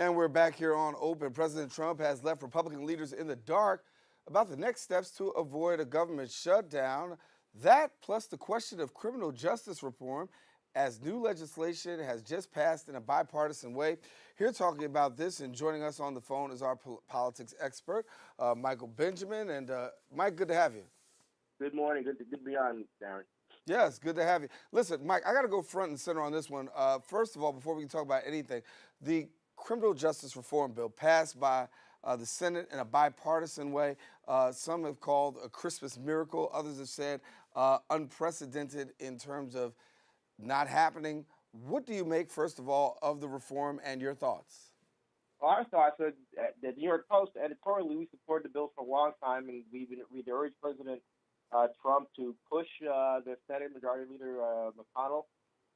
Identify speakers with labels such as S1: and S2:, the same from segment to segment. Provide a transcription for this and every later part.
S1: And we're back here on Open. President Trump has left Republican leaders in the dark about the next steps to avoid a government shutdown. That, plus the question of criminal justice reform, as new legislation has just passed in a bipartisan way. Here talking about this and joining us on the phone is our politics expert, Michael Benjamin. And Mike, good to have you.
S2: Good morning. Good to be on, Daren.
S1: Yes, good to have you. Listen, Mike, I got to go front and center on this one. First of all, before we can talk about anything, the criminal justice reform bill passed by the Senate in a bipartisan way. Some have called a Christmas miracle. Others have said unprecedented in terms of not happening. What do you make, first of all, of the reform and your thoughts?
S2: Well, our thoughts are that the New York Post editorially, we supported the bill for a long time, and we'd urged President Trump to push the Senate Majority Leader McConnell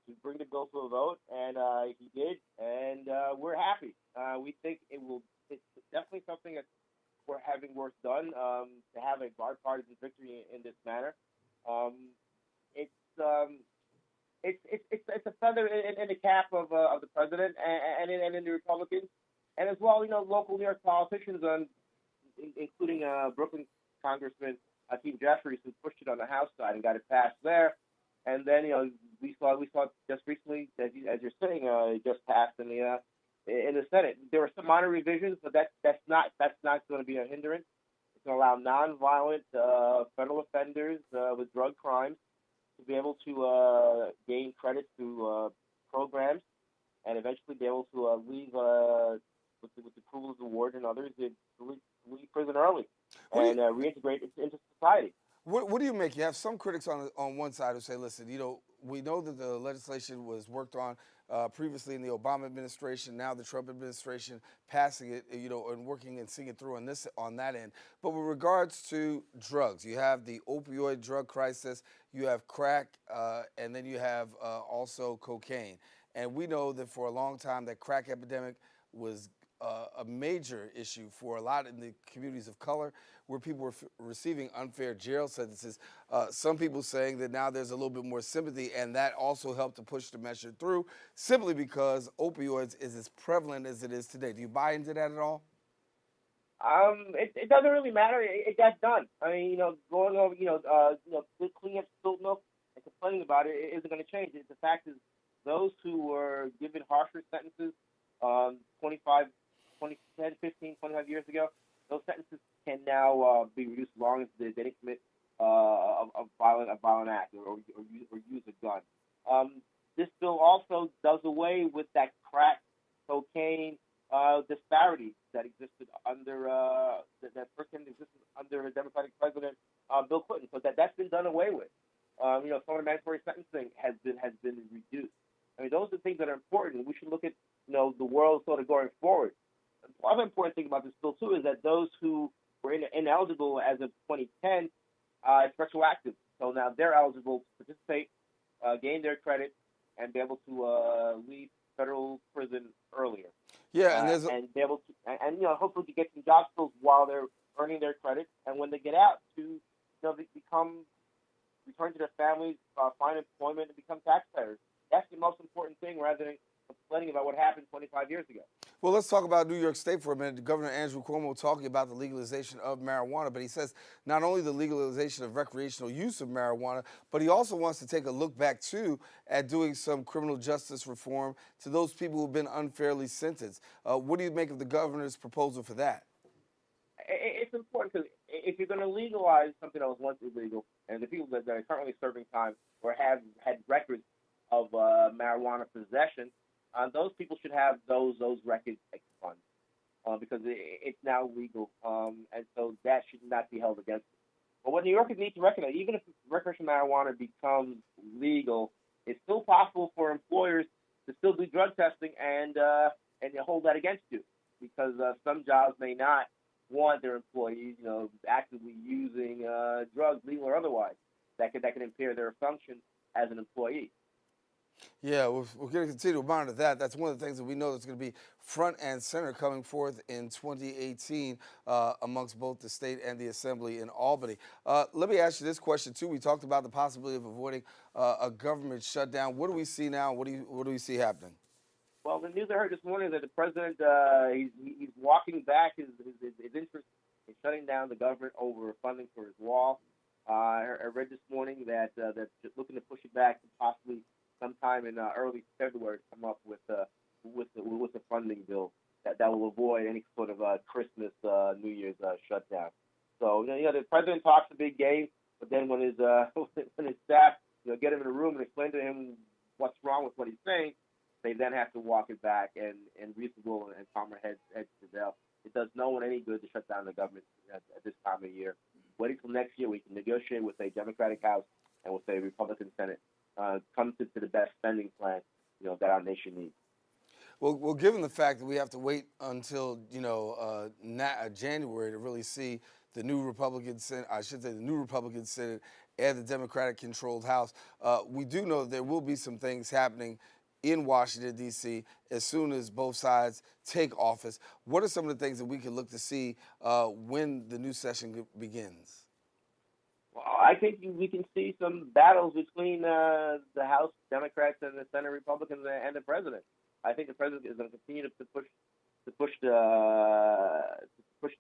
S2: to bring the bill to a vote, and he did, and we're happy. We think it's definitely something that we're having work done to have a bipartisan victory in this manner. It's it's a feather in the cap of the president and in the Republicans, and as well, local New York politicians, including Brooklyn Congressman Hakeem Jeffries, who pushed it on the House side and got it passed there. And then we saw just recently, as you're saying, it just passed in the Senate. There were some minor revisions, but that's not going to be a hindrance. It's going to allow nonviolent federal offenders with drug crimes to be able to gain credit through programs, and eventually be able to leave with the approval of the ward and others to leave prison early and reintegrate into society.
S1: What do you make? You have some critics on one side who say, listen, we know that the legislation was worked on previously in the Obama administration, now the Trump administration passing it, and working and seeing it through on that end. But with regards to drugs, you have the opioid drug crisis, you have crack, and then you have also cocaine. And we know that for a long time that crack epidemic was a major issue for a lot in the communities of color, where people were receiving unfair jail sentences. Some people saying that now there's a little bit more sympathy, and that also helped to push the measure through, simply because opioids is as prevalent as it is today. Do you buy into that at all?
S2: It doesn't really matter. It got done. I mean, going over, cleaning up spilled milk and complaining about it isn't going to change it. The fact is, those who were given harsher sentences, 10, 15, 25 years ago, those sentences can now be reduced as long as they didn't commit a violent act or use a gun. This bill also does away with that crack cocaine disparity that existed under that first time existed under Democratic President Bill Clinton. So that's been done away with. Some of the mandatory sentencing has been reduced. I mean, those are the things that are important. We should look at the world sort of going forward. The other important thing about this bill too is that those who were ineligible as of 2010, it's retroactive. So now they're eligible to participate, gain their credit, and be able to leave federal prison earlier.
S1: Yeah,
S2: and be able to, and hopefully to get some job skills while they're earning their credit, and when they get out to return to their families, find employment, and become taxpayers. That's the most important thing, rather than complaining about what happened 25 years ago.
S1: Well, let's talk about New York State for a minute. Governor Andrew Cuomo talking about the legalization of marijuana, but he says not only the legalization of recreational use of marijuana, but he also wants to take a look back, too, at doing some criminal justice reform to those people who have been unfairly sentenced. What do you make of the governor's proposal for that?
S2: It's important because if you're going to legalize something that was once illegal, and the people that are currently serving time or have had records of marijuana possession, those people should have those records expunged because it's now legal, and so that should not be held against them. But what New Yorkers need to recognize, even if recreational marijuana becomes legal, it's still possible for employers to still do drug testing and hold that against you, because some jobs may not want their employees, actively using drugs, legal or otherwise, that can impair their function as an employee.
S1: Yeah, we're going to continue to monitor that. That's one of the things that we know that's going to be front and center coming forth in 2018 amongst both the state and the assembly in Albany. Let me ask you this question, too. We talked about the possibility of avoiding a government shutdown. What do we see now? What do we see happening?
S2: Well, the news I heard this morning is that the president he's walking back his interest in shutting down the government over funding for his wall. I read this morning that that's just looking to push it back to possibly sometime in early February to come up with a funding bill that will avoid any sort of Christmas New Year's shutdown. So the president talks a big game, but then when his when his staff get him in a room and explain to him what's wrong with what he's saying, they then have to walk it back, and reasonable and calmer heads prevail. It does no one any good to shut down the government at this time of year. Waiting till next year, we can negotiate with a Democratic House and with a Republican Senate, come to the best spending plan that our nation needs.
S1: Well, given the fact that we have to wait until January to really see the new Republican Senate, I should say the new Republican Senate and the Democratic-controlled House, we do know that there will be some things happening in Washington, D.C. as soon as both sides take office. What are some of the things that we can look to see when the new session begins?
S2: Well, I think we can see some battles between the House Democrats and the Senate Republicans and the president. I think the president is going to continue to push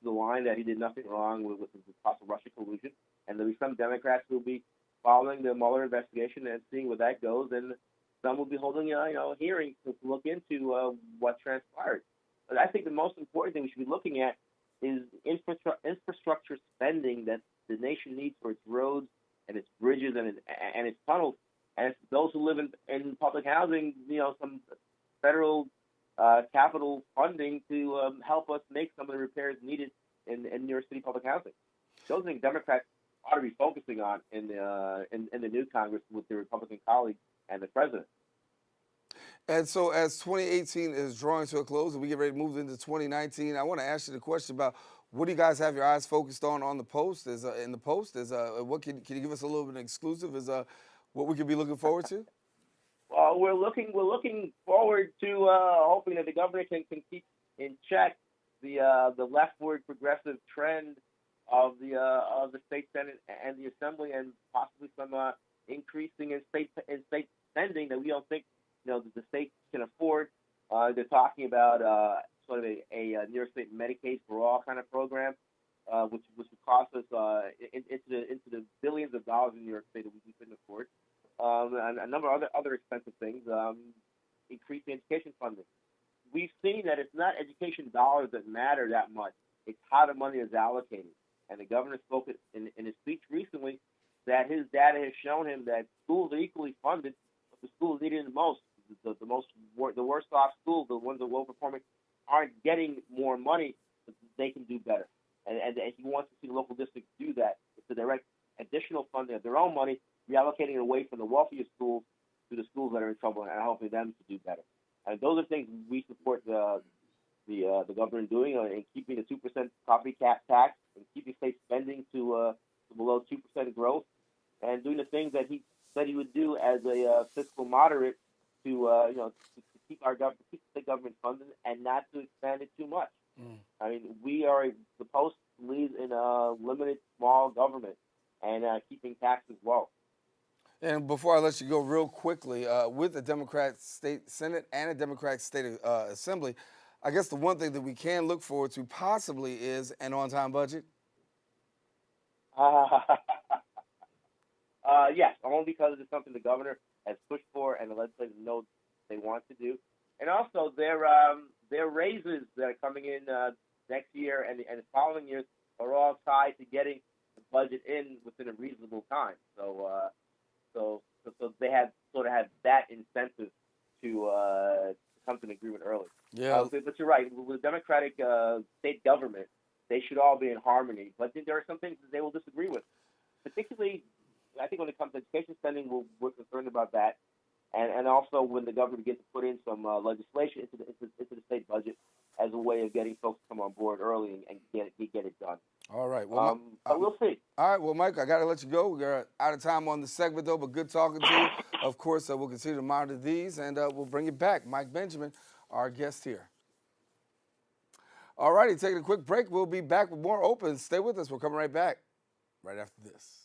S2: the line that he did nothing wrong with the possible Russia collusion, and there'll be some Democrats who will be following the Mueller investigation and seeing where that goes, and some will be holding a hearing to look into what transpired. But I think the most important thing we should be looking at is infrastructure spending that the nation needs for its roads and its bridges and its tunnels. And it's those who live in public housing, some federal capital funding to help us make some of the repairs needed in New York City public housing. Those things Democrats ought to be focusing on in the new Congress with their Republican colleagues and the president.
S1: And so as 2018 is drawing to a close and we get ready to move into 2019, I want to ask you the question about what do you guys have your eyes focused on the post? In the post, what can you give us a little bit of exclusive? What we could be looking forward to?
S2: Well, we're looking forward to hoping that the governor can keep in check the leftward progressive trend of the state senate and the assembly, and possibly some increasing in state spending that we don't think that the state can afford. They're talking about sort of a New York State Medicaid for all kind of program, which would cost us into the billions of dollars in New York State that we couldn't afford. And a number of other expensive things, increasing education funding. We've seen that it's not education dollars that matter that much. It's how the money is allocated. And the governor spoke in his speech recently that his data has shown him that schools are equally funded, but the schools needed the most. The worst off schools, the ones that are low performing, aren't getting more money, but they can do better. And he wants to see local districts do that. It's a direct additional funding of their own money, reallocating it away from the wealthiest schools to the schools that are in trouble, and helping them to do better. And those are things we support the governor in doing, in keeping the 2% property tax and keeping state spending to below 2% growth, and doing the things that he said he would do as a fiscal moderate to keep the state government funded and not to expand it too much. I mean, we are supposed to lead in a limited small government and keeping taxes low.
S1: And before I let you go real quickly, with the Democrat State Senate and a Democratic State Assembly, I guess the one thing that we can look forward to possibly is an on-time budget.
S2: Yes, only because it's something the governor has pushed for and the legislators know they want to do. And also, their raises that are coming in next year and the following years are all tied to getting the budget in within a reasonable time. So they have that incentive to come to an agreement early.
S1: Yeah.
S2: But you're right. With the Democratic state government, they should all be in harmony. But there are some things that they will disagree with. Particularly, I think when it comes to education spending, we're concerned about that. And also when the governor begins to put in some legislation into the state budget as a way of getting folks to come on board early and get it done.
S1: All right. Well,
S2: but we'll see.
S1: All right. Well, Mike, I got to let you go. We're out of time on the segment, though, but good talking to you. Of course, we'll continue to monitor these, and we'll bring you back. Mike Benjamin, our guest here. All righty. Taking a quick break. We'll be back with more Open. Stay with us. We're coming right back right after this.